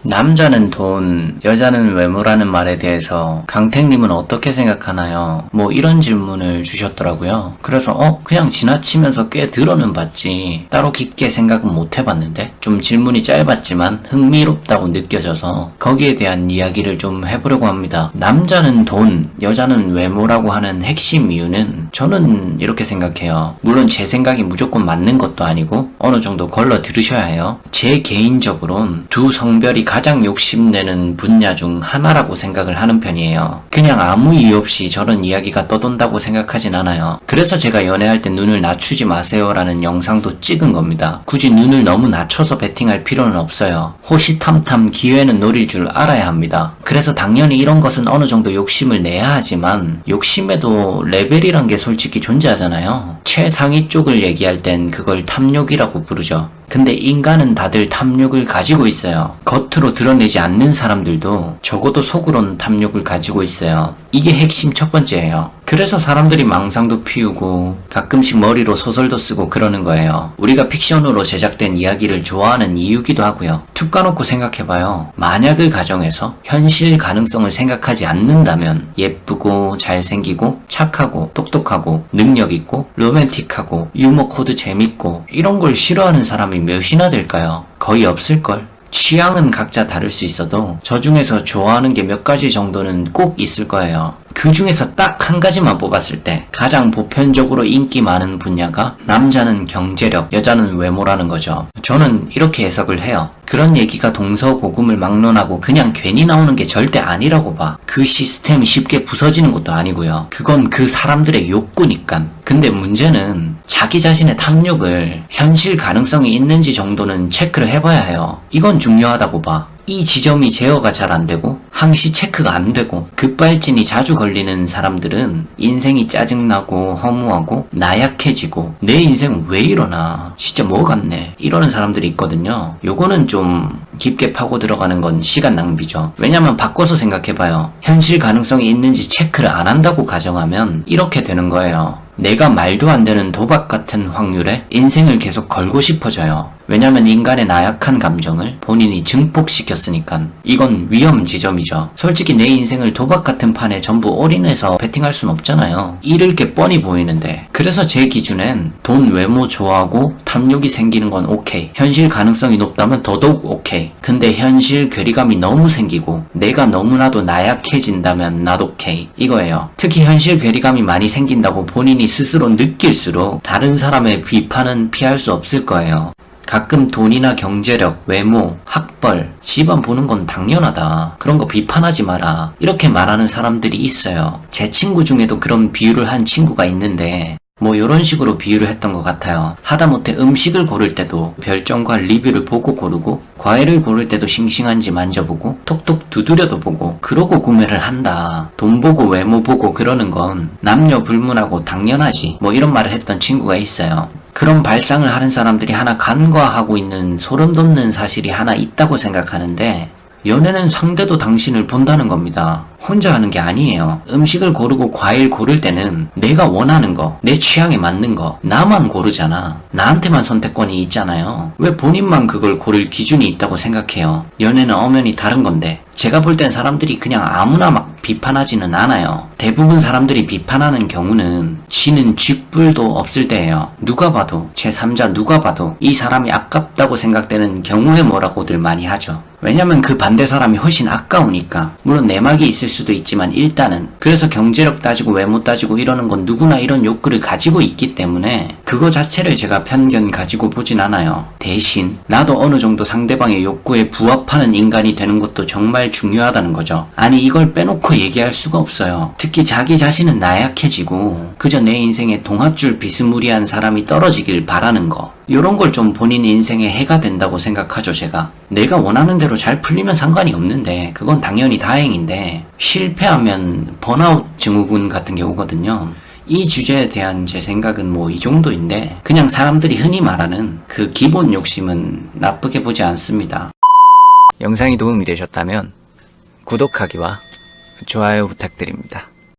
남자는 돈, 여자는 외모라는 말에 대해서 강택님은 어떻게 생각하나요? 뭐 이런 질문을 주셨더라고요. 그래서 그냥 지나치면서 꽤 들어는 봤지 따로 깊게 생각은 못 해봤는데 좀 질문이 짧았지만 흥미롭다고 느껴져서 거기에 대한 이야기를 좀 해보려고 합니다. 남자는 돈, 여자는 외모라고 하는 핵심 이유는 저는 이렇게 생각해요. 물론 제 생각이 무조건 맞는 것도 아니고 어느 정도 걸러 들으셔야 해요. 제 개인적으론 두 성별이 가장 욕심내는 분야 중 하나라고 생각을 하는 편이에요. 그냥 아무 이유 없이 저런 이야기가 떠돈다고 생각하진 않아요. 그래서 제가 연애할 때 눈을 낮추지 마세요 라는 영상도 찍은 겁니다. 굳이 눈을 너무 낮춰서 베팅할 필요는 없어요. 호시탐탐 기회는 노릴 줄 알아야 합니다. 그래서 당연히 이런 것은 어느 정도 욕심을 내야 하지만 욕심에도 레벨이란 게 솔직히 존재하잖아요. 최상위 쪽을 얘기할 땐 그걸 탐욕이라고 부르죠. 근데 인간은 다들 탐욕을 가지고 있어요. 겉으로 드러내지 않는 사람들도 적어도 속으론 탐욕을 가지고 있어요. 이게 핵심 첫 번째예요. 그래서 사람들이 망상도 피우고 가끔씩 머리로 소설도 쓰고 그러는 거예요. 우리가 픽션으로 제작된 이야기를 좋아하는 이유기도 하고요. 툭 까놓고 생각해봐요. 만약을 가정해서 현실 가능성을 생각하지 않는다면 예쁘고 잘생기고 착하고 똑똑하고 능력있고 로맨틱하고 유머 코드 재밌고 이런 걸 싫어하는 사람이 몇이나 될까요? 거의 없을걸? 취향은 각자 다를 수 있어도 저 중에서 좋아하는 게 몇 가지 정도는 꼭 있을 거예요. 그 중에서 딱 한 가지만 뽑았을 때 가장 보편적으로 인기 많은 분야가 남자는 경제력, 여자는 외모라는 거죠. 저는 이렇게 해석을 해요. 그런 얘기가 동서고금을 막론하고 그냥 괜히 나오는 게 절대 아니라고 봐. 그 시스템이 쉽게 부서지는 것도 아니고요. 그건 그 사람들의 욕구니까. 근데 문제는 자기 자신의 탐욕을 현실 가능성이 있는지 정도는 체크를 해봐야 해요. 이건 중요하다고 봐. 이 지점이 제어가 잘 안되고 항시 체크가 안되고 급발진이 자주 걸리는 사람들은 인생이 짜증나고 허무하고 나약해지고 내 인생 왜 이러나 진짜 뭐 같네 이러는 사람들이 있거든요. 요거는 좀 깊게 파고 들어가는 건 시간 낭비죠. 왜냐면 바꿔서 생각해봐요. 현실 가능성이 있는지 체크를 안 한다고 가정하면 이렇게 되는 거예요. 내가 말도 안 되는 도박 같은 확률에 인생을 계속 걸고 싶어져요. 왜냐면 인간의 나약한 감정을 본인이 증폭시켰으니까. 이건 위험 지점이죠. 솔직히 내 인생을 도박 같은 판에 전부 올인해서 베팅할 순 없잖아요. 잃을 게 뻔히 보이는데. 그래서 제 기준엔 돈, 외모 좋아하고 탐욕이 생기는 건 오케이. 현실 가능성이 높다면 더더욱 오케이. 근데 현실 괴리감이 너무 생기고 내가 너무나도 나약해진다면 not 오케이. 이거예요. 특히 현실 괴리감이 많이 생긴다고 본인이 스스로 느낄수록 다른 사람의 비판은 피할 수 없을 거예요. 가끔 돈이나 경제력, 외모, 학벌, 집안 보는 건 당연하다. 그런 거 비판하지 마라. 이렇게 말하는 사람들이 있어요. 제 친구 중에도 그런 비유를 한 친구가 있는데 뭐 이런 식으로 비유를 했던 것 같아요. 하다못해 음식을 고를 때도 별점과 리뷰를 보고 고르고 과일을 고를 때도 싱싱한지 만져보고 톡톡 두드려도 보고 그러고 구매를 한다. 돈 보고 외모 보고 그러는 건 남녀 불문하고 당연하지. 뭐 이런 말을 했던 친구가 있어요. 그런 발상을 하는 사람들이 하나 간과하고 있는 소름 돋는 사실이 하나 있다고 생각하는데 연애는 상대도 당신을 본다는 겁니다. 혼자 하는 게 아니에요. 음식을 고르고 과일 고를 때는 내가 원하는 거, 내 취향에 맞는 거, 나만 고르잖아. 나한테만 선택권이 있잖아요. 왜 본인만 그걸 고를 기준이 있다고 생각해요? 연애는 엄연히 다른 건데 제가 볼 땐 사람들이 그냥 아무나 막 비판하지는 않아요. 대부분 사람들이 비판하는 경우는 쥐는 쥐뿔도 없을 때예요. 누가 봐도 제3자 누가 봐도 이 사람이 아깝다고 생각되는 경우에 뭐라고들 많이 하죠. 왜냐면 그 반대 사람이 훨씬 아까우니까. 물론 내막이 있을 수도 있지만 일단은 그래서 경제력 따지고 외모 따지고 이러는 건 누구나 이런 욕구를 가지고 있기 때문에 그거 자체를 제가 편견 가지고 보진 않아요. 대신 나도 어느 정도 상대방의 욕구에 부합하는 인간이 되는 것도 정말 중요하다는 거죠. 아니 이걸 빼놓고 얘기할 수가 없어요. 특히 자기 자신은 나약해지고 그저 내 인생에 동아줄 비스무리한 사람이 떨어지길 바라는 거 요런 걸 좀 본인 인생에 해가 된다고 생각하죠. 제가 내가 원하는 대로 잘 풀리면 상관이 없는데 그건 당연히 다행인데 실패하면 번아웃 증후군 같은 게 오거든요. 이 주제에 대한 제 생각은 뭐 이 정도인데 그냥 사람들이 흔히 말하는 그 기본 욕심은 나쁘게 보지 않습니다. 영상이 도움이 되셨다면 구독하기와 좋아요 부탁드립니다.